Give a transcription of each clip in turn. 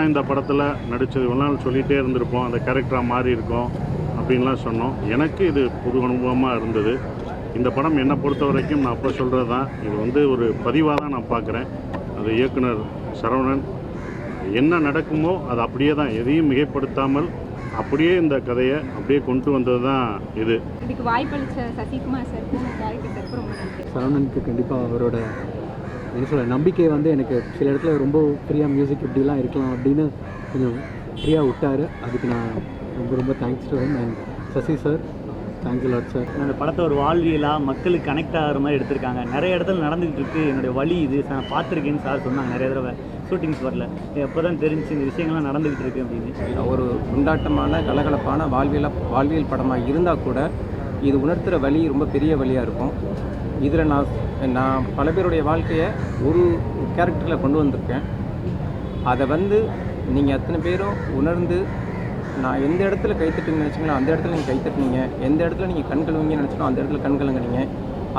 தான் இந்த படத்தில் நடித்தது இவ்வளோ நாள் சொல்லிகிட்டே இருந்திருப்போம், அந்த கேரக்டராக மாறி இருக்கும் அப்படின்லாம் சொன்னோம். எனக்கு இது புது அனுபவமாக இருந்தது. இந்த படம் என்னை பொறுத்த வரைக்கும் நான் அப்போ சொல்கிறது தான், இது ஒரு பதிவாக தான் நான் பார்க்குறேன். அது இயக்குனர் சரவணன் என்ன நடக்குமோ அது அப்படியே தான், எதையும் மிகைப்படுத்தாமல் அப்படியே இந்த கதையை அப்படியே கொண்டு வந்தது தான் இது. இதுக்கு வாய்ப்பளித்த சசிகுமார் சாருக்கும் டேரக்டர் சாருக்கும் ரொம்ப நன்றி. சரவணனுக்கு கண்டிப்பாக அவரோட என்ன சொல்ல நம்பிக்கை எனக்கு சில இடத்துல ரொம்ப ஃப்ரீயாக மியூசிக் இப்படிலாம் இருக்கலாம் அப்படின்னு கொஞ்சம் ஃப்ரீயாக விட்டார். அதுக்கு நான் ரொம்ப ரொம்ப thanks to him and Sasi sir. Thanks lot sir. அந்த படத்தை ஒரு வாழ்வியலாக மக்களுக்கு கனெக்ட் ஆகிற மாதிரி எடுத்திருக்காங்க. நிறைய இடத்துல நடந்துகிட்டு இருக்குது. என்னுடைய வழி இது நான் பார்த்துருக்கேன்னு சார் சொன்னாங்க. நிறைய தடவை ஷூட்டிங்ஸ் வரல, எப்போ தான் தெரிஞ்சு இந்த விஷயங்கள்லாம் நடந்துக்கிட்டு இருக்குது அப்படின்னு. ஒரு கொண்டாட்டமான கலகலப்பான வாழ்வியல் படமாக இருந்தால் கூட இது உணர்த்துகிற வழி ரொம்ப பெரிய வழியாக இருக்கும். இதில் நான் பல பேருடைய வாழ்க்கையை ஒரு கேரக்டரில் கொண்டு வந்திருக்கேன். அதை நீங்கள் அத்தனை பேரும் உணர்ந்து நான் எந்த இடத்துல கைத்தட்டுன்னு நினச்சிங்களோ அந்த இடத்துல நீங்கள் கைத்தட்டுனீங்க, எந்த இடத்துல நீங்கள் கண் கழுவிங்கன்னு நினச்சிங்களோ அந்த இடத்துல கண் கலங்குனீங்க.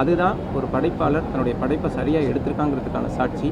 அதுதான் ஒரு படைப்பாளர் தன்னுடைய படைப்பை சரியாக எடுத்திருக்காங்கிறதுக்கான சாட்சி.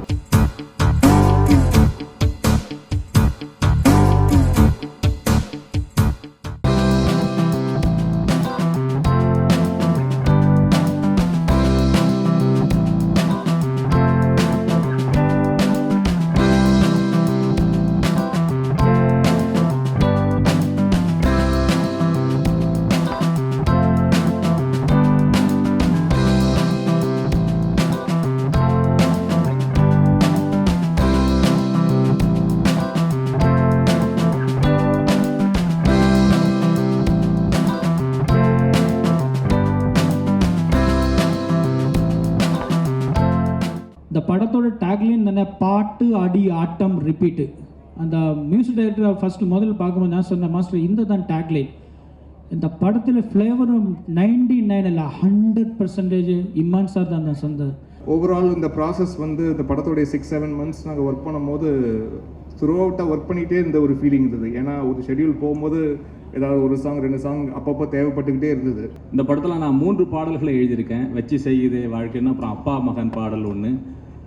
இந்த படத்தோட டேக்லைன் தானே, பாட்டு அடி ஆட்டம் ரிப்பீட்டு. அந்த மியூசிக் டைரக்டர் ஃபஸ்ட்டு முதல்ல பார்க்கும்போது நான் சொன்ன மாஸ்டர் இந்த தான் டேக்லைன். இந்த படத்தில் ஃப்ளேவரும் 99 இல்லை 100% இம்மான் சார் தான் நான் சொன்னது. ஓவரால் இந்த ப்ராசஸ் இந்த படத்தோடைய 6-7 மந்த்ஸ் நாங்கள் ஒர்க் பண்ணும்போது த்ரூ அவுட்டாக ஒர்க் பண்ணிகிட்டே இருந்த ஒரு ஃபீலிங் இருந்தது. ஏன்னா ஒரு ஷெட்யூல் போகும்போது ஏதாவது ஒரு சாங் 2 சாங் அப்பப்போ தேவைப்பட்டுக்கிட்டே இருந்தது. இந்த படத்தில் நான் 3 பாடல்களை எழுதியிருக்கேன். வச்சு செய்யுது வாழ்க்கைன்னு, அப்புறம் அப்பா மகன் பாடல் ஒன்று,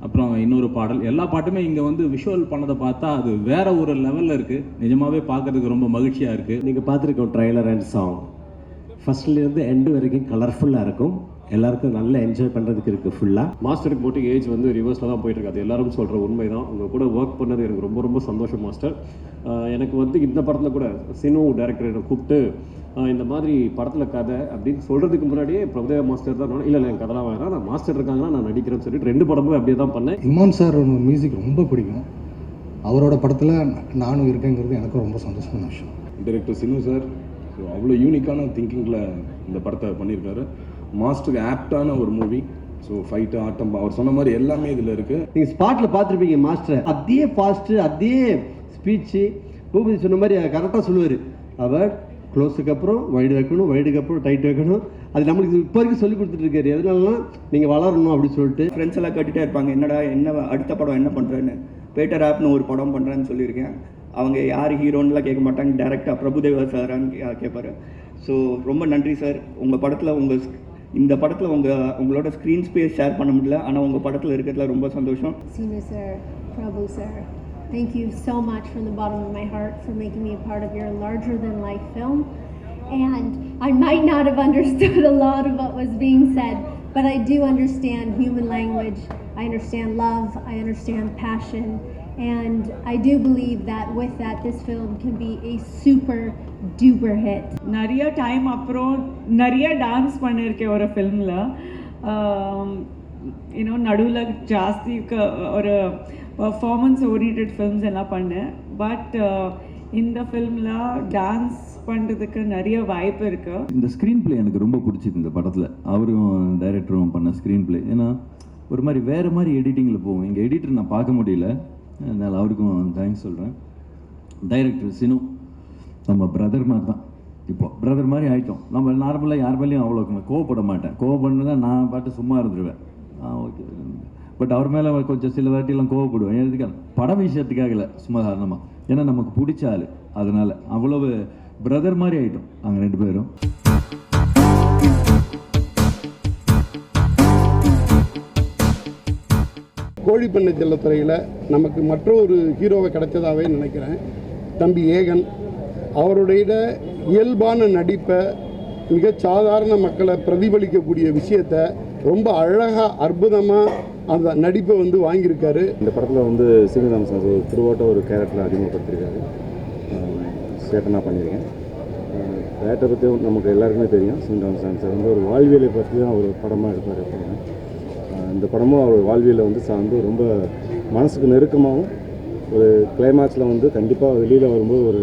அப்புறம் இன்னொரு பாடல். எல்லா பாட்டுமே இங்கே விஷுவல் பண்ணதை பார்த்தா அது வேற ஒரு லெவலில் இருக்குது. நிஜமாகவே பார்க்கறதுக்கு ரொம்ப மகிழ்ச்சியாக இருக்குது. நீங்கள் பார்த்துருக்கோம் ட்ரைலர் அண்ட் சாங் ஃபஸ்ட்லேருந்து எண்டு வரைக்கும் கலர்ஃபுல்லாக இருக்கும். எல்லாருக்கும் நல்லா என்ஜாய் பண்ணுறதுக்கு இருக்குது. ஃபுல்லாக மாஸ்டருக்கு போட்டு ஏஜ் ரிவர்ஸில் தான் போயிட்டுருக்கு. அது எல்லாரும் சொல்கிற உண்மை தான். உங்கள் கூட ஒர்க் பண்ணது எனக்கு ரொம்ப ரொம்ப சந்தோஷம் மாஸ்டர். எனக்கு இந்த படத்தில் கூட சினு டைரக்டரை கூப்பிட்டு இந்த மாதிரி படத்தில் கதை அப்படின்னு சொல்கிறதுக்கு முன்னாடியே பிரபுதேவா மாஸ்டர் தான் இல்லை என் கதெல்லாம் வேணாம், நான் மாஸ்டர் இருக்காங்கன்னா நான் நடிக்கிறேன்னு சொல்லிட்டு 2 படமும் அப்படியே தான் பண்ணேன். இமான் சார் மியூசிக் ரொம்ப பிடிக்கும். அவரோட படத்தில் நானும் இருக்கேங்கிறது எனக்கு ரொம்ப சந்தோஷமான விஷயம். டைரக்டர் சினு சார் அவ்வளோ யூனிக்கான திங்கிங்கில் இந்த படத்தை பண்ணியிருக்காரு. மாஸ்டருக்கு ஆப்டான ஒரு மூவி. ஸோ ஃபைட்டு ஆட்டம் அவர் சொன்ன மாதிரி எல்லாமே இதில் இருக்குது. நீங்கள் ஸ்பாட்டில் பார்த்துருப்பீங்க மாஸ்டர் அதே ஃபாஸ்ட்டு அதே ஸ்பீச்சு பூபதி சொன்ன மாதிரி கரெக்டாக சொல்லுவார். அவர் க்ளோஸுக்கு அப்புறம் வைடு வைக்கணும், வைடுக்கு அப்புறம் டைட் வைக்கணும். அது நம்மளுக்கு இப்போ வரைக்கும் சொல்லி கொடுத்துட்ருக்காரு. எதனாலலாம் நீங்கள் வளரணும் அப்படின்னு சொல்லிட்டு ஃப்ரெண்ட்ஸ் எல்லாம் கேட்டுகிட்டே இருப்பாங்க, என்ன அடுத்த படம் என்ன பண்ணுறேன்னு. பேட்டர் ஆப்னு ஒரு படம் பண்ணுறேன்னு சொல்லியிருக்கேன். அவங்க யார் ஹீரோன்னுலாம் கேட்க மாட்டாங்க, டேரெக்டாக பிரபுதேவா சாரான்னு கேட்பாரு. ஸோ ரொம்ப நன்றி சார். உங்கள் படத்தில் இந்த படத்தில் உங்களோட ஸ்க்ரீன் ஸ்பேஸ் ஷேர் பண்ண முடியல, ஆனால் உங்கள் படத்தில் இருக்கிறதுல ரொம்ப சந்தோஷம். Sinu sir, Prabhu sir, thank you so much from the bottom of my heart for making me a part of your larger-than-life film. And I might not have understood a lot of what was being said, but I do understand human language. I understand love. I understand passion. And I do believe that with that, this film can be a super duper hit. நிறைய time அப்புறம் நிறைய dance பண்ணியிருக்கேன் ஒரு ஃபில்மில். நடுவில் ஜாஸ்தி ஒரு performance oriented films எல்லாம் பண்ணேன். பட் இந்த ஃபில்மில் டான்ஸ் பண்ணுறதுக்கு நிறைய வாய்ப்பு இருக்குது. இந்த ஸ்க்ரீன் பிளே எனக்கு ரொம்ப பிடிச்சிது இந்த படத்தில். அவரும் டைரக்டரும் பண்ண ஸ்க்ரீன் பிளே ஏன்னா ஒரு மாதிரி வேறு மாதிரி எடிட்டிங்கில் போகும். எங்கள் எடிட்டர் நான் பார்க்க முடியல, அதனால் அவருக்கும் தேங்க்ஸ் சொல்கிறேன். டைரக்டர் சினு நம்ம பிரதர் மாதிரி தான். இப்போ பிரதர் மாதிரி ஆகிட்டோம். நம்ம நார்மலாக யார் மேலேயும் அவ்வளோ கோவப்பட மாட்டேன். கோவப்படுனா நான் பாட்டு சும்மா இருந்துருவேன். ஓகே. பட் அவர் மேலே கொஞ்சம் சில வாட்டியெல்லாம் கோவப்படுவேன். எதுக்காக? படம் விஷயத்துக்காக இல்லை, சும்மா காரணமாக. ஏன்னா நமக்கு பிடிச்ச ஆள், அதனால் அவ்வளவு பிரதர் மாதிரி ஆகிட்டோம் நாங்கள் 2 பேரும். கோழிப்பண்ணை செல்லத்துறையில் நமக்கு மற்றொரு ஹீரோவை கிடைச்சதாகவே நினைக்கிறேன். தம்பி ஏகன் அவருடைய இயல்பான நடிப்பை, மிக சாதாரண மக்களை பிரதிபலிக்கக்கூடிய விஷயத்தை ரொம்ப அழகாக அற்புதமாக அந்த நடிப்பை வந்து வாங்கியிருக்காரு. இந்த படத்தில் வந்து சீனிவாசன் சார் ஒரு த்ரூஅவுட்டாக ஒரு கேரக்டரை அறிமுகப்படுத்தியிருக்காரு. சேட்டனாக பண்ணியிருக்கேன். கேரக்டரை பற்றியும் நமக்கு எல்லாருக்குமே தெரியும். சீனிவாசன் சார் வந்து ஒரு வாழ்வியலை பற்றி தான் ஒரு படமாக எடுப்பார் அப்படின்னு. இந்த படமும் அவர் வாழ்வியலை வந்து ரொம்ப மனசுக்கு நெருக்கமாகவும், ஒரு கிளைமாக்ஸில் வந்து கண்டிப்பாக வெளியில் வரும்போது ஒரு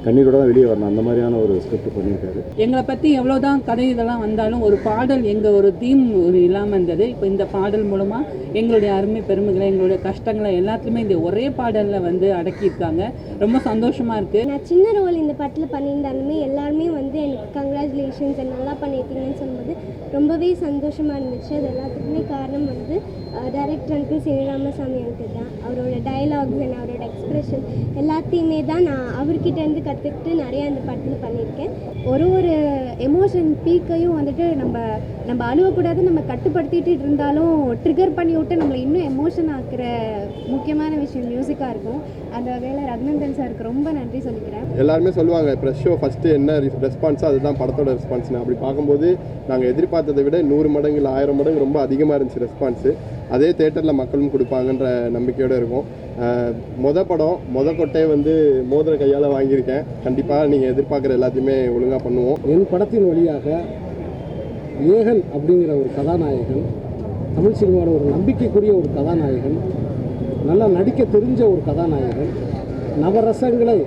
கண்ணீரோட தான் வெளியே வரணும், அந்த மாதிரியான ஒரு ஸ்கிரிப்ட் பண்ணியிருக்காரு. எங்களை பற்றி எவ்வளோதான் கதை இதெல்லாம் வந்தாலும் ஒரு பாடல் எங்கள் ஒரு தீம் ஒரு இல்லாமல் இருந்தது. இப்போ இந்த பாடல் மூலமாக எங்களுடைய அருமை பெருமைகளை, எங்களுடைய கஷ்டங்களை எல்லாத்தையுமே இந்த ஒரே பாடலில் வந்து அடக்கியிருக்காங்க. ரொம்ப சந்தோஷமாக இருக்குது. நான் சின்ன ரோல் இந்த படத்தில் பண்ணியிருந்தாலுமே எல்லாருமே வந்து எனக்கு கங்க்ராச்சுலேஷன்ஸ் நல்லா பண்ணியிருக்கீங்கன்னு சொல்லும்போது ரொம்பவே சந்தோஷமாக இருந்துச்சு. அது எல்லாத்துக்குமே காரணம் வந்து டைரக்டர் அங்கிள் ஸ்ரீராமசாமி அங்கிள் தான். அவரோட டயலாக்ஸ் அண்ட் அவரோட எக்ஸ்ப்ரெஷன் எல்லாத்தையுமே தான் நான் அவர்கிட்டேருந்து கற்றுக்கிட்டு நிறையா இந்த படத்தில் பண்ணியிருக்கேன். ஒரு எமோஷன் பீக்கையும் வந்துட்டு நம்ம அழுவக்கூடாது, நம்ம கட்டுப்படுத்திட்டு இருந்தாலும் ட்ரிகர் பண்ணி விட்டு நம்மளை இன்னும் எமோஷன் ஆக்குற முக்கியமான விஷயம் மியூசிக்காக இருக்கும். அந்த வகையில் ரகுநந்தன் சாருக்கு ரொம்ப நன்றி சொல்லிக்கிறேன். எல்லாருமே சொல்லுவாங்க ப்ரெஷ் ஷோ ஃபஸ்ட்டு என்ன ரெஸ்பான்ஸோ அதுதான் படத்தோட ரெஸ்பான்ஸ்னு. அப்படி பார்க்கும்போது நாங்கள் எதிர்பார்த்ததை விட 100 மடங்கு இல்லை 1000 மடங்கு ரொம்ப அதிகமாக இருந்துச்சு ரெஸ்பான்ஸு. அதே தேட்டரில் மக்களும் கொடுப்பாங்கன்ற நம்பிக்கையோடு இருக்கும். மொத கொட்டையை வந்து மோதிர கையால் வாங்கியிருக்கேன். கண்டிப்பாக நீங்கள் எதிர்பார்க்குற எல்லாத்தையுமே ஒழுங்காக பண்ணுவோம். என் படத்தின் வழியாக ஏகன் அப்படிங்கிற ஒரு கதாநாயகன், தமிழ் சினிமாவோட ஒரு நம்பிக்கைக்குரிய ஒரு கதாநாயகன், நல்லா நடிக்க தெரிஞ்ச ஒரு கதாநாயகன், நவரசங்களை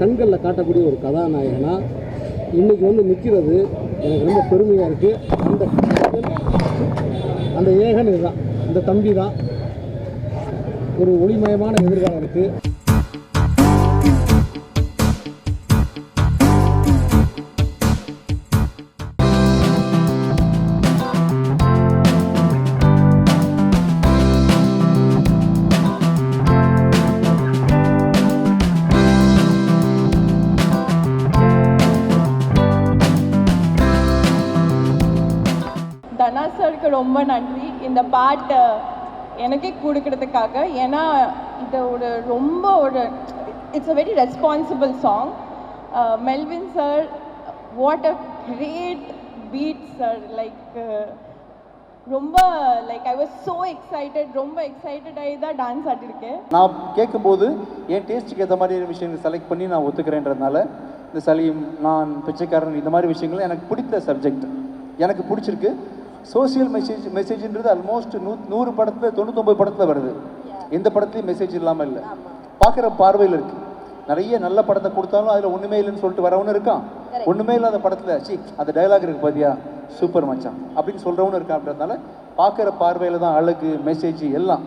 கண்களில் காட்டக்கூடிய ஒரு கதாநாயகனாக இன்றைக்கி வந்து நிற்கிறது எனக்கு ரொம்ப பெருமையாக இருக்குது. அந்த ஏகன் இதுதான், இந்த தம்பி தான். ஒரு ஒளிமயமான எதிர்காலம் இருக்குது. தனா சாருக்கு ரொம்ப நன்றி இந்த பாட்டை எனக்கே கொடுக்கறதுக்காக. ஏன்னா இது ரொம்ப it's a very responsible song. Melvin sir, what a great beat sir. ரொம்ப ஐ வாஸ் ஸோ எக்ஸைட்டட், ரொம்ப எக்ஸைட்டட் ஆகி தான் டான்ஸ் ஆடிருக்கேன். நான் கேட்கும்போது என் டேஸ்ட்டுக்கு ஏற்ற மாதிரி விஷயங்கள் செலக்ட் பண்ணி நான் ஒத்துக்கிறேன்றதுனால இந்த சலீம், நான், பிச்சைக்காரன் இந்த மாதிரி விஷயங்கள் எனக்கு பிடித்த சப்ஜெக்ட், எனக்கு பிடிச்சிருக்கு. சோசியல் மெசேஜ்ன்றது ஆல்மோஸ்ட் 100 படத்தில் 99 படத்தில் வருது. எந்த படத்துலையும் மெசேஜ் இல்லாமல் இல்லை. பார்க்குற பார்வையில் இருக்குது. நிறைய நல்ல படத்தை கொடுத்தாலும் அதில் ஒன்றுமே இல்லைன்னு சொல்லிட்டு வரவனும் இருக்கான். ஒன்றுமே இல்லாத படத்தில் அந்த டயலாக் இருக்குது பார்த்தியா, சூப்பர் மச்சான் அப்படின்னு சொல்கிறவனும் இருக்கான். அப்படின்றதுனால பார்க்குற பார்வையில் தான் அழகு, மெசேஜ் எல்லாம்.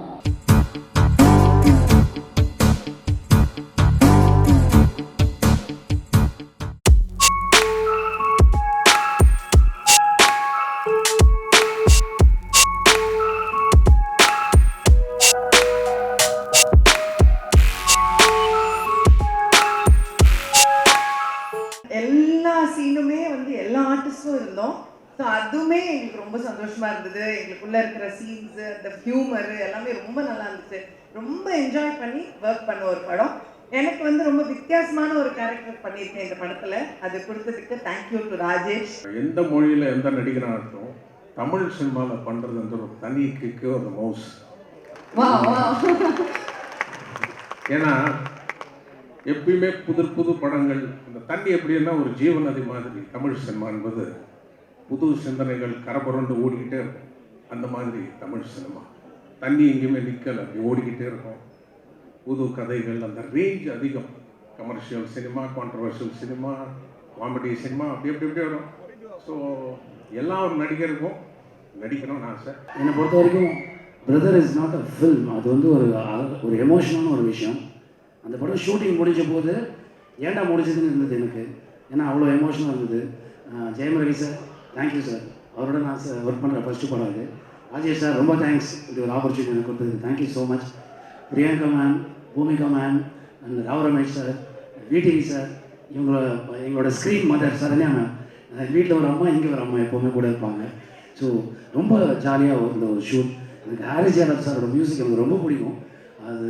எல்லா சீனுமே வந்து எல்லா ஆர்டிஸ்டும் இருந்தோம். ஸோ அதுவுமே எங்களுக்கு ரொம்ப சந்தோஷமாக இருந்தது. எங்களுக்குள்ளே இருக்கிற சீன்ஸு, அந்த ஹியூமரு எல்லாமே ரொம்ப நல்லா இருந்துச்சு. ரொம்ப என்ஜாய் பண்ணி ஒர்க் பண்ண ஒரு படம். எனக்கு வந்து ரொம்ப வித்தியாசமான ஒரு கேரக்டர் பண்ணியிருக்கேன் இந்த படத்தில். அது கொடுத்ததுக்கு தேங்க்யூ டு ராஜேஷ். எந்த மொழியில் எந்த நடிகராக இருக்கும், தமிழ் சினிமாவில் பண்ணுறது வந்து ஒரு தனி கிக்கு, ஒரு மவுஸ். ஏன்னா எப்பயுமே புது படங்கள், இந்த தண்ணி எப்படின்னா ஒரு ஜீவநதி மாதிரி தமிழ் சினிமா என்பது புது சிந்தனைகள் கரபுரண்டு ஓடிக்கிட்டே இருக்கும். அந்த மாதிரி தமிழ் சினிமா தண்ணி எங்கேயுமே நிற்கலை, அப்படி ஓடிக்கிட்டே இருக்கும். புது கதைகள், அந்த ரேஞ்ச் அதிகம். Commercial cinema, controversial cinema, comedy cinema, அப்படி எப்படி வரும். ஸோ எல்லா ஒரு நடிகருக்கும் நடிக்கணும்னு ஆசை. என்னை பொறுத்த வரைக்கும் brother is not a film, அது வந்து ஒரு எமோஷனான ஒரு விஷயம். அந்த படம் ஷூட்டிங் முடிஞ்ச போது ஏன்டா முடிச்சதுன்னு இருந்தது எனக்கு. ஏன்னா அவ்வளோ எமோஷனாக இருந்தது. Jayam Ravi sir, thank you sir. அவரோட நான் ஒர்க் பண்ணுற ஃபஸ்ட்டு படம் அது. ராஜேஷ் சார், ரொம்ப தேங்க்ஸ் இது ஒரு ஆப்பர்ச்சுனிட்டி எனக்கு கொடுத்தது. Thank you so much. Priyanka ma'am, Bhoomika ma'am, and Rao Ramesh sir, VTV sir, எங்களோட ஸ்க்ரீன் மதர் சரண்யா மேம். வீட்டில் ஒரு அம்மா, இங்கே ஒரு அம்மா எப்போவுமே கூட இருப்பாங்க. ஸோ ரொம்ப ஜாலியாக இருந்த ஒரு ஷூட். எனக்கு ஹாரிஸ் ஜெயராஜ் சாரோட மியூசிக் எனக்கு ரொம்ப பிடிக்கும். அது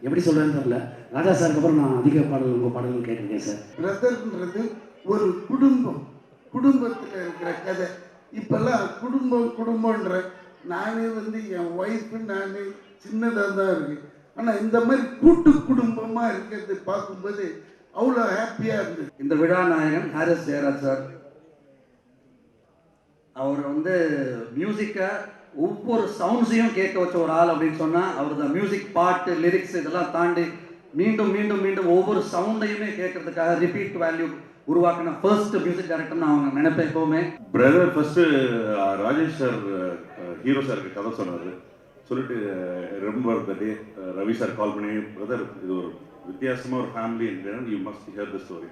எப்படி சொல்கிறேன்னு தெரியல. ராஜா சாருக்கு அப்புறம் நான் அதிக உங்கள் பாடல்கள் கேட்டிருக்கேன் சார். பிரதர்ன்றது ஒரு குடும்பத்தில் இருக்கிற கதை. இப்போல்லாம் குடும்பன்ற நானே என் ஒய்ஃபு நானே சின்னதாக தான் இருக்கு. ஆனால் இந்த மாதிரி கூட்டு குடும்பமாக இருக்கிறது பார்க்கும்போது அவ்வளோ ஹாப்பியாக இருந்தது. இந்த விழா நாயகன் ஹாரிஸ் ஜெயராஜ் சார். அவர் மியூசிக்கை ஒவ்வொரு சவுண்ட்ஸையும் கேட்க வச்ச ஒரு ஆள் அப்படின்னு சொன்னால் அவர் தான். மியூசிக், பாட்டு, லிரிக்ஸ் இதெல்லாம் தாண்டி மீண்டும் மீண்டும் மீண்டும் ஒவ்வொரு சவுண்டையுமே கேட்கறதுக்காக ரிப்பீட் வேல்யூ உருவாக்கின ஃபர்ஸ்ட் மியூசிக் டைரக்டர் நான் அவங்க நினைப்பேன் எப்போவுமே. Brother first Rajesh sir hero சாருக்கு கதை சொன்னார். சொல்லிட்டு remember the day Ravi sir call பண்ணி, பிரதர் இது ஒரு வித்தியாசமாக ஒரு family ingredient, you must here the story.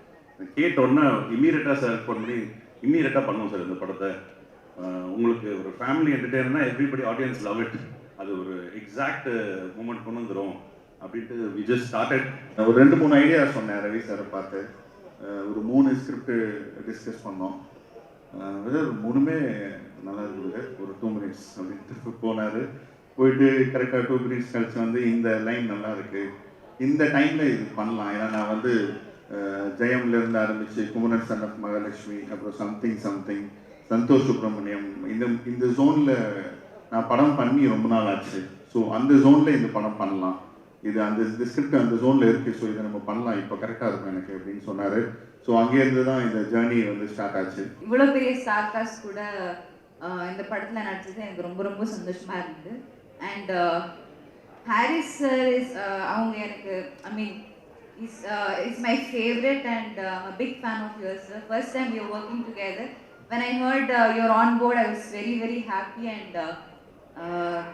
கேட்டோன்னா இம்மீடியட்டாக சார் ஃபோன் பண்ணி இம்மீடியட்டாக பண்ணுவோம் சார் இந்த படத்தை. உங்களுக்கு ஒரு ஃபேமிலி என்டர்டெயின்னா எவ்ரிபடி ஆடியன்ஸ் லவ் இட், அது ஒரு எக்ஸாக்ட் மூமெண்ட் கொண்டு வந்துடும் அப்படின்ட்டு வி ஜஸ்ட் ஸ்டார்டட். ஒரு 2-3 ஐடியா சொன்னேன் ரவி சாரை பார்த்து. ஒரு 3 ஸ்கிரிப்ட் டிஸ்கஸ் பண்ணோம். மூணுமே நல்லா இருக்குது. ஒரு 2 minutes அப்படின்ட்டு போனார். போயிட்டு கரெக்டாக 2 minutes கழிச்சு இந்த லைன் நல்லா இருக்குது, இந்த டைமில் இது பண்ணலாம். ஏன்னா நான் ஜெயம்லேருந்து ஆரம்பித்து குமரன் சன் ஆஃப் மகாலட்சுமி, அப்புறம் சம்திங் சந்தோஷ் சுப்ரமணியம், இந்த ஜோனில் நான் படம் பண்ணி ரொம்ப நாள் ஆச்சு. ஸோ அந்த ஜோனில் இந்த படம் பண்ணலாம், இது அந்த ஸ்கிரிப்ட் அந்த ஜோனில் இருக்குது, ஸோ இதை நம்ம பண்ணலாம், இப்போ கரெக்டாக இருக்கும் எனக்கு அப்படின்னு சொன்னார். ஸோ அங்கேருந்து தான் இந்த ஜேர்னி ஸ்டார்ட் ஆச்சு. இவ்வளோ பெரிய ஸ்டார் காஸ்ட் கூட இந்த படத்தில் நடிச்சது எனக்கு ரொம்ப ரொம்ப சந்தோஷமாக இருந்தது. அண்ட் ஹாரிஸ் சார் அவங்க எனக்கு is my favourite and big fan of yours sir. First time we are working together. When I heard you're on board, I was very, very happy, and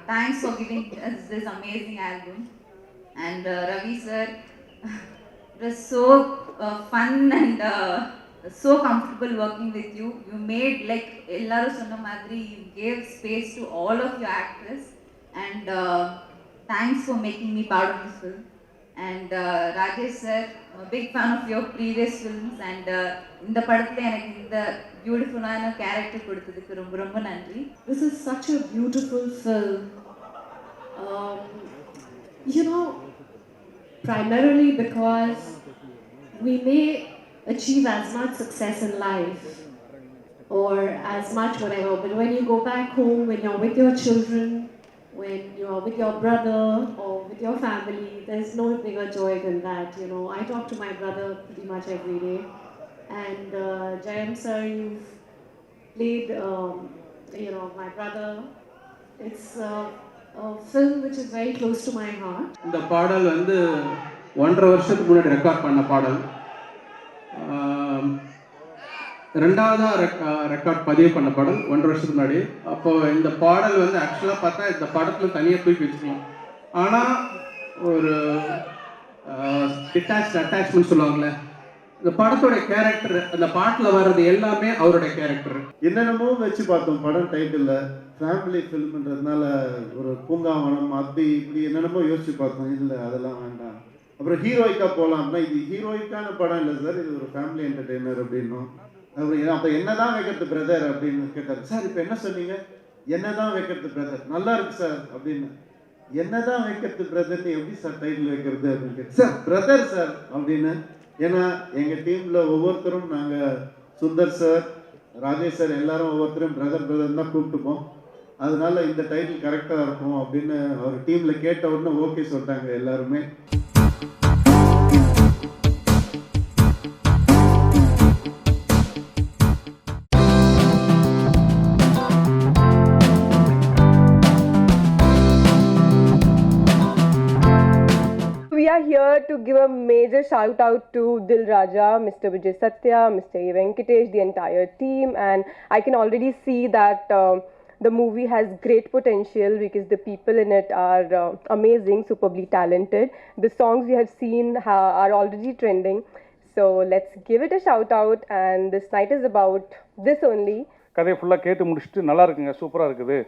thanks for giving us this amazing album. And Ravi sir, it was so fun and so comfortable working with you. You made, like ellaru sonna madri, you gave space to all of your actors, and thanks for making me part of this film. And Rajesh sir, I'm a big fan of your previous films, and in the padathile enakku indha beautiful character kodutadukku romba romba nandri. This is such a beautiful film. You know, primarily because we may achieve as much success in life or as much whatever, but when you go back home, when you're with your children, when you're with your brother or with your family, there's no bigger joy than that. You know, I talk to my brother pretty much every day, and Jayam sir, you've played my brother. It's a film which is very close to my heart. இந்த பாடல் 1.5 வருஷத்துக்கு முன்னாடி record பண்ண பாடல். ரெண்டாவதாக record பதிவு பண்ண பாடல் 1.5 வருஷத்துக்கு முன்னாடி. அப்போது இந்த பாடல் ஆக்சுவலாக பார்த்தா இந்த படத்தில் தனியாக தூக்கி வச்சுக்கலாம். ஆனால் ஒரு அட்டாச்மெண்ட் சொல்லுவாங்களே, இந்த படத்தோட கேரக்டர், அந்த பாட்டில் வர்றது எல்லாமே அவருடைய கேரக்டர். என்னென்னமோ வச்சு பார்த்தோம் படம் டைட்டில். ஃபேமிலி ஃபில்ம்ன்றதுனால ஒரு பூங்காவனம் அப்படி இப்படி என்னென்னமோ யோசிச்சு பார்த்தோம். இல்லை அதெல்லாம் வேண்டாம். அப்புறம் ஹீரோயிக்காக போகலாம் அப்படின்னா இது ஹீரோயிக்கான படம் இல்லை சார், இது ஒரு ஃபேமிலி என்டர்டெய்னர் அப்படின்னும். அப்புறம் அப்போ என்ன தான் வைக்கிறது பிரதர் அப்படின்னு கேட்டார். சார் இப்போ என்ன சொன்னீங்க? என்ன தான் வைக்கிறது பிரதர், நல்லா இருக்கு சார் அப்படின்னு. என்ன தான் வைக்கிறது பிரதர்னு எப்படி சார் டைட்டில் வைக்கிறது அப்படின்னு கேட்டு, சார் பிரதர் சார் அப்படின்னு. ஏன்னா எங்கள் டீமில் ஒவ்வொருத்தரும் நாங்கள் சுந்தர் சார், ராஜேஷ் சார் எல்லாரும் ஒவ்வொருத்தரும் பிரதர் தான் கூப்பிட்டுப்போம். அதனால இந்த டைட்டில் கரெக்டாக இருக்கும் அப்படின்னு அவர் டீமில் கேட்ட உடனே ஓகே சொல்லிட்டாங்க எல்லாருமே. We are here to give a major shout out to Dil Raja, Mr. Vijay Satya, Mr. A. Venkatesh, the entire team, and I can already see that the movie has great potential because the people in it are amazing, superbly talented. The songs we have seen are already trending, so let's give it a shout out, and this night is about this only. கதையை ஃபுல்லாக கேட்டு முடிச்சுட்டு நல்லா இருக்குங்க, சூப்பராக இருக்குது,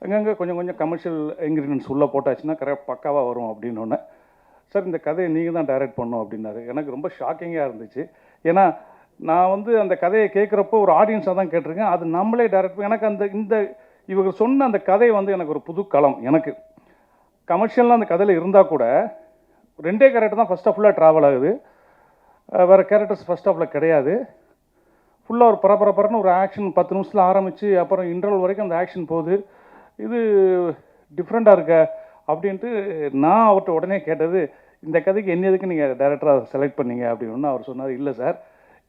அங்கங்கே கொஞ்சம் கமர்ஷியல் இன்க்ரீடியன்ஸ் உள்ளே போட்டாச்சுன்னா கரெக்டாக பக்காவாக வரும் அப்படின்னு ஒன்று. சார் இந்த கதையை நீங்கள் தான் டைரக்ட் பண்ணணும் அப்படின்னாரு. எனக்கு ரொம்ப ஷாக்கிங்காக இருந்துச்சு. ஏன்னா நான் அந்த கதையை கேட்குறப்போ ஒரு ஆடியன்ஸாக தான் கேட்டிருக்கேன், அது நம்மளே டைரக்ட். எனக்கு இந்த இவங்க சொன்ன அந்த கதை வந்து எனக்கு ஒரு புது களம். எனக்கு கமர்ஷியலாக அந்த கதையில் இருந்தால் கூட 2 கேரக்டர் தான் ஃபஸ்ட் ஆஃபில் ட்ராவல் ஆகுது, வேறு கேரக்டர்ஸ் ஃபஸ்ட் ஆஃபில் கிடையாது. ஃபுல்லாக ஒரு பரபரப்புன்னு ஒரு ஆக்ஷன் 10 நிமிஷத்தில் ஆரம்பித்து அப்புறம் இன்டர்வல் வரைக்கும் அந்த ஆக்ஷன் போகுது. இது டிஃப்ரெண்ட்டாக இருக்க அப்படின்ட்டு நான் அவர்கிட்ட உடனே கேட்டது, இந்த கதைக்கு என்ன எதுக்கு நீங்கள் டைரக்டராக செலக்ட் பண்ணீங்க அப்படின்னு. அவர் சொன்னார், இல்லை சார்,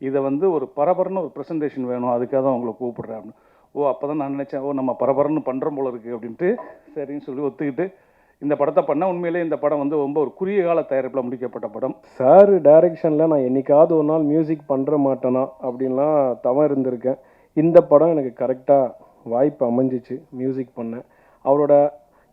இதை வந்து ஒரு பரபரன்னு ஒரு ப்ரெசன்டேஷன் வேணும், அதுக்காக தான் உங்களை கூப்பிட்றேன் அப்படின்னு. ஓ, அப்போ தான் நான் நினச்சேன், ஓ நம்ம பரபரன்னு பண்ணுறோம் போல இருக்குது அப்படின்ட்டு சரின்னு சொல்லி ஒத்துக்கிட்டு இந்த படத்தை பண்ணால் உண்மையிலே இந்த படம் வந்து ரொம்ப ஒரு குறுகிய கால தயாரிப்பில் முடிக்கப்பட்ட படம். சார் டைரெக்ஷனில் நான் என்றைக்காவது ஒரு நாள் மியூசிக் பண்ணுற மாட்டேனா அப்படின்லாம் தவம் இருந்திருக்கேன். இந்த படம் எனக்கு கரெக்டாக வாய்ப்பு அமைஞ்சிச்சு மியூசிக் பண்ண. அவரோட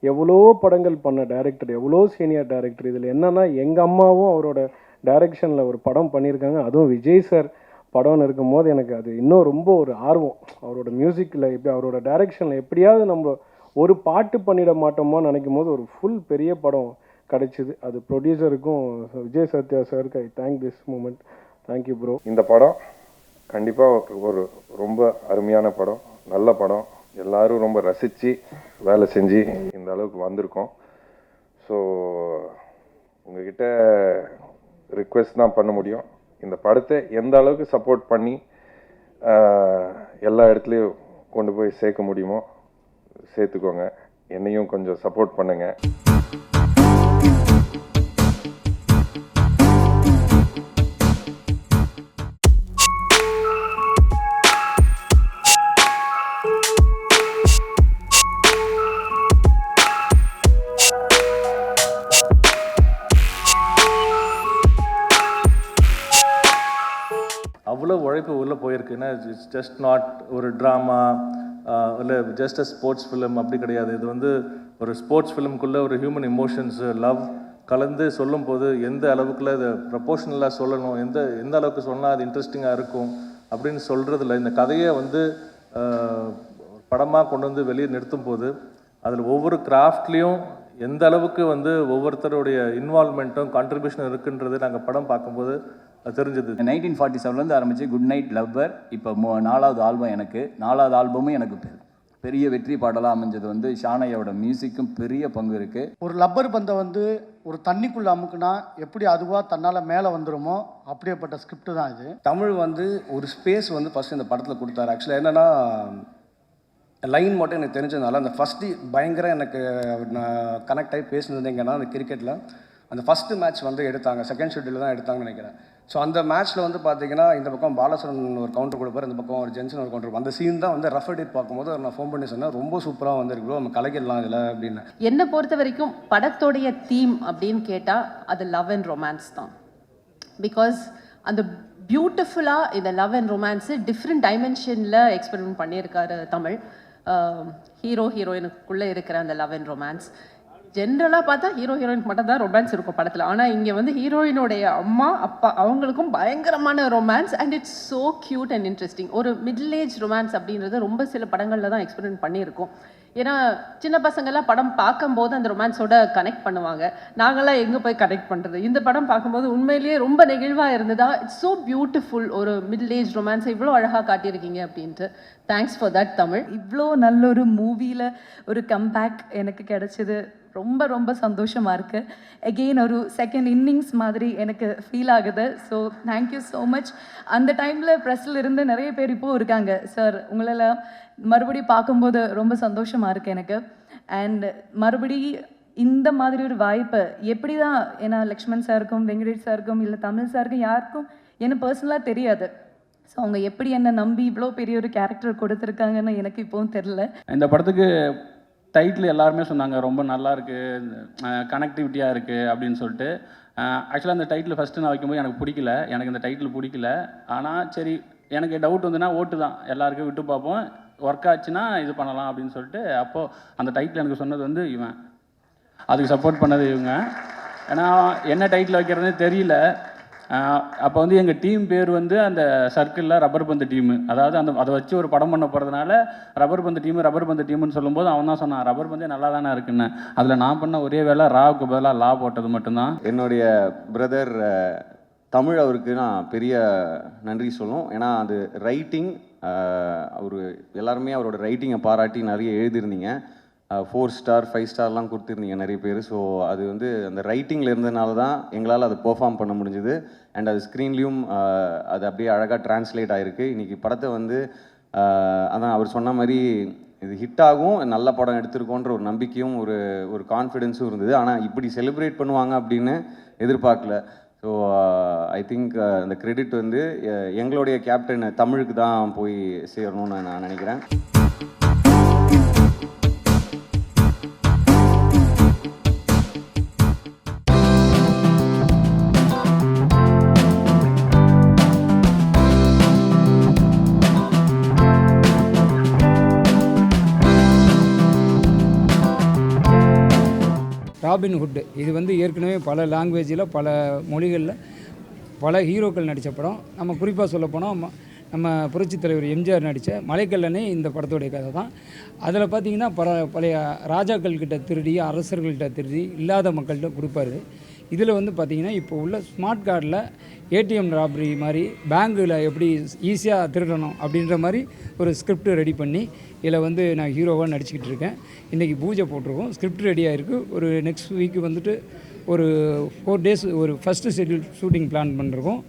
எவ்வளோ படங்கள் பண்ண டைரக்டர், எவ்வளோ சீனியர் டைரக்டர். இதில் என்னென்னா எங்கள் அம்மாவும் அவரோட டைரெக்ஷனில் ஒரு படம் பண்ணியிருக்காங்க, அதுவும் விஜய் சார் படம்னு இருக்கும்போது எனக்கு அது இன்னும் ரொம்ப ஒரு ஆர்வம். அவரோட மியூசிக்கில் எப்படி, அவரோட டைரெக்ஷனில் எப்படியாவது நம்ம ஒரு பாட்டு பண்ணிட மாட்டோமா நினைக்கும் போது ஒரு ஃபுல் பெரிய படம் கிடச்சிது. அது ப்ரொடியூசருக்கும் விஜய் சத்யா சாருக்கு I thank this moment. Thank you bro. இந்த படம் கண்டிப்பாக ஒரு ரொம்ப அருமையான படம், நல்ல படம். எல்லாரும் ரொம்ப ரசித்து வேலை செஞ்சு இந்த அளவுக்கு வந்திருக்கோம். ஸோ உங்ககிட்ட ரிக்வெஸ்ட் தான் பண்ண முடியும், இந்த படத்தை எந்த அளவுக்கு சப்போர்ட் பண்ணி எல்லா இடத்துலையும் கொண்டு போய் சேர்க்க முடியுமோ சேர்த்துக்கோங்க. என்னையும் கொஞ்சம் சப்போர்ட் பண்ணுங்கள். அவ்வளோ உழைப்பு உள்ளே போயிருக்குன்னா இட்ஸ் ஜஸ்ட் நாட் ஒரு ட்ராமா இல்லை ஜஸ்ட் அ ஸ்போர்ட்ஸ் ஃபிலிம் அப்படி கிடையாது. இது வந்து ஒரு ஸ்போர்ட்ஸ் ஃபிலிம்குள்ளே ஒரு ஹியூமன் எமோஷன்ஸு, லவ் கலந்து சொல்லும் போது எந்த அளவுக்குள்ள இதை ப்ரொபோஷனலாக சொல்லணும், எந்த அளவுக்கு சொன்னால் அது இன்ட்ரெஸ்டிங்காக இருக்கும் அப்படின்னு சொல்கிறதுல இந்த கதையை வந்து படமாக கொண்டு வந்து வெளியே நிறுத்தும் போது அதில் ஒவ்வொரு கிராஃப்ட்லேயும் எந்த அளவுக்கு வந்து ஒவ்வொருத்தருடைய இன்வால்மெண்ட்டும் கான்ட்ரிபியூஷனும் இருக்குன்றது நாங்கள் படம் பார்க்கும்போது தெரிஞ்சது. 1947 ஆரம்பித்து குட் நைட் லவ்வர் இப்போ 4வது ஆல்பம். எனக்கு 4வது ஆல்பமும் எனக்கு பெரிய வெற்றி பாடலாக அமைஞ்சது வந்து ஷானையோட மியூசிக்கும் பெரிய பங்கு இருக்குது. ஒரு லப்பர் பந்தை வந்து ஒரு தண்ணிக்குள்ளே அமுக்குனா எப்படி அதுவாக தன்னால் மேலே வந்துடுமோ அப்படியேப்பட்ட ஸ்கிரிப்ட் தான் இது. தமிழ் வந்து ஒரு ஸ்பேஸ் வந்து ஃபஸ்ட்டு இந்த படத்தில் கொடுத்தாரு. ஆக்சுவலாக என்னென்னா லைன் மட்டும் எனக்கு தெரிஞ்சதுனால அந்த ஃபஸ்ட்டு பயங்கர எனக்கு நான் கனெக்ட் ஆகி பேசினது எங்கன்னா அந்த கிரிக்கெட்டில் அந்த ஃபஸ்ட்டு மேட்ச் வந்து எடுத்தாங்க, செகண்ட் ஷெட்யூலில் தான் எடுத்தாங்கன்னு நினைக்கிறேன். ஸோ அந்த மேட்ச்சில் வந்து பார்த்தீங்கன்னா இந்த பக்கம் பாலசரன் ஒரு கவுண்டர் கொடுப்பார், இந்த பக்கம் ஒரு ஜென்சன் ஒரு கவுண்டர். அந்த சீன் தான் வந்து ரஃப் எடிட் பார்க்கும்போது நான் ஃபோன் பண்ணி சொன்னேன், ரொம்ப சூப்பராக வந்திருக்கு ப்ரோ, நம்ம கலைக்கலாம் இதில் அப்படின்னு. என்னை பொறுத்த வரைக்கும் படத்தோடைய தீம் அப்படின்னு கேட்டால் அது லவ் அண்ட் ரொமான்ஸ் தான். பிகாஸ் அந்த பியூட்டிஃபுல்லாக இந்த லவ் அண்ட் ரொமான்ஸு டிஃப்ரெண்ட் டைமென்ஷனில் எக்ஸ்பெரிமெண்ட் பண்ணியிருக்காரு தமிழ். ஹீரோ ஹீரோயினுக்குள்ளே இருக்கிற அந்த லவ் அண்ட் ரொமான்ஸ். ஜென்ரலாக பார்த்தா ஹீரோ ஹீரோயினுக்கு மட்டும் தான் ரொமான்ஸ் இருக்கும் படத்தில். ஆனால் இங்கே வந்து ஹீரோயினுடைய அம்மா அப்பா அவங்களுக்கும் பயங்கரமான romance and it's so cute and interesting. ஒரு மிடில் ஏஜ் ரொமான்ஸ் அப்படின்றது ரொம்ப சில படங்களில் தான் எக்ஸ்பெரிமெண்ட் பண்ணியிருக்கோம். ஏன்னா சின்ன பசங்கள்லாம் படம் பார்க்கும்போது அந்த ரொமான்ஸோட கனெக்ட் பண்ணுவாங்க, நாங்களாம் எங்கே போய் கனெக்ட் பண்ணுறது. இந்த படம் பார்க்கும்போது உண்மையிலேயே ரொம்ப நெகிழ்வாக இருந்ததா. It's so beautiful. ஒரு மிடில் ஏஜ் ரொமான்ஸை இவ்வளோ அழகாக காட்டியிருக்கீங்க அப்படின்ட்டு தேங்க்ஸ் ஃபார் தட் தமிழ். இவ்வளோ நல்ல ஒரு மூவியில் ஒரு கம்பேக் எனக்கு கிடைச்சது ரொம்ப ரொம்ப சந்தோஷமாக இருக்குது. எகெயின் ஒரு செகண்ட் இன்னிங்ஸ் மாதிரி எனக்கு ஃபீல் ஆகுது. So thank you so much. அந்த டைமில் ப்ரெஸ்ஸில் இருந்து நிறைய பேர் இப்போது இருக்காங்க. சார் உங்களால் மறுபடியும் பார்க்கும்போது ரொம்ப சந்தோஷமாக இருக்குது எனக்கு. அண்ட் மறுபடி இந்த மாதிரி ஒரு வாய்ப்பு எப்படி தான், ஏன்னா லக்ஷ்மண் சாருக்கும் வெங்கடேஷ் சாருக்கும் இல்லை தமிழ் சாருக்கும் யாருக்கும் எனக்கு பர்சனலாக தெரியாது. ஸோ அவங்க எப்படி என்னை நம்பி இவ்வளோ பெரிய ஒரு கேரக்டர் கொடுத்துருக்காங்கன்னு எனக்கு இப்போவும் தெரில. இந்த படத்துக்கு டைட்டில் எல்லாருமே சொன்னாங்க ரொம்ப நல்லா இருக்குது, கனெக்டிவிட்டியாக இருக்குது அப்படின்னு சொல்லிட்டு. ஆக்சுவலாக அந்த டைட்டில் ஃபஸ்ட்டு நான் வைக்கும்போது எனக்கு பிடிக்கல, எனக்கு இந்த டைட்டில் பிடிக்கல. ஆனால் சரி எனக்கு டவுட் வந்துன்னா ஓட்டு தான், எல்லாருக்கும் விட்டு பார்ப்போம், ஒர்க் ஆச்சுன்னா இது பண்ணலாம் அப்படின்னு சொல்லிட்டு அப்போது அந்த டைட்டில் எனக்கு சொன்னது வந்து இவன், அதுக்கு சப்போர்ட் பண்ணது இவங்க. ஏன்னா என்ன டைட்டில் வைக்கிறதுனே தெரியல. அப்போ வந்து எங்கள் டீம் பேர் வந்து அந்த சர்க்கிளில் ரப்பர் பந்து டீமு, அதாவது அதை வச்சு ஒரு படம் பண்ண போகிறதுனால ரப்பர் பந்து டீமுன்னு சொல்லும்போது அவன் தான் சொன்னான் ரப்பர் பந்தே நல்லா தானே இருக்குன்னு. அதில் நான் பண்ண ஒரே வேலை ராவுக்கு பதிலாக லா போட்டது மட்டும்தான். என்னுடைய பிரதர் தமிழ் அவருக்கு நான் பெரிய நன்றி சொல்லணும். ஏன்னா அது ரைட்டிங் அவர் எல்லாருமே அவரோட ரைட்டிங்கை பாராட்டி நிறைய எழுதியிருந்தீங்க. 4 ஸ்டார் 5 ஸ்டார்லாம் கொடுத்துருந்தீங்க நிறைய பேர். ஸோ அது வந்து அந்த ரைட்டிங்கில் இருந்ததுனால தான் எங்களால் அதை பெர்ஃபார்ம் பண்ண முடிஞ்சுது. அண்ட் அது ஸ்க்ரீன்லேயும் அது அப்படியே அழகாக ட்ரான்ஸ்லேட் ஆகிருக்கு. இன்றைக்கி படத்தை வந்து அதான் அவர் சொன்ன மாதிரி இது ஹிட் ஆகும், நல்ல படம் எடுத்திருக்கோன்ற ஒரு நம்பிக்கையும் ஒரு கான்ஃபிடென்ஸும் இருந்தது. ஆனால் இப்படி செலிப்ரேட் பண்ணுவாங்க அப்படின்னு எதிர்பார்க்கல. ஸோ ஐ திங்க் அந்த கிரெடிட் வந்து எங்களுடைய கேப்டன் தமிழுக்கு தான் போய் சேரணும்னு நான் நினைக்கிறேன். ராபின்ஹுட் இது வந்து ஏற்கனவே பல லாங்குவேஜில் பல மொழிகளில் பல ஹீரோக்கள் நடித்த படம். நம்ம குறிப்பாக சொல்லப்போனால் நம்ம புரட்சித் தலைவர் எம்ஜிஆர் நடித்த மலைக்கல்லனே இந்த படத்தோடைய கதை தான். அதில் பார்த்திங்கன்னா பழைய ராஜாக்கள்கிட்ட திருடி, அரசர்கள்கிட்ட திருடி, இல்லாத மக்கள்கிட்ட கொடுப்பாரு. இதில் வந்து பார்த்திங்கன்னா இப்போ உள்ள ஸ்மார்ட் கார்டில் ஏடிஎம் ராபரி மாதிரி பேங்கில் எப்படி ஈஸியாக திருடணும் அப்படின்ற மாதிரி ஒரு ஸ்கிரிப்ட் ரெடி பண்ணி இதில் வந்து நான் ஹீரோவாக நடிச்சிக்கிட்டு இருக்கேன். இன்றைக்கி பூஜை போட்டிருக்கோம், ஸ்கிரிப்ட் ரெடியாக இருக்குது. ஒரு நெக்ஸ்ட் வீக்கு வந்துட்டு ஒரு 4 days ஒரு ஃபஸ்ட்டு ஷெட்யூல் ஷூட்டிங் பிளான் பண்ணிருக்கோம்.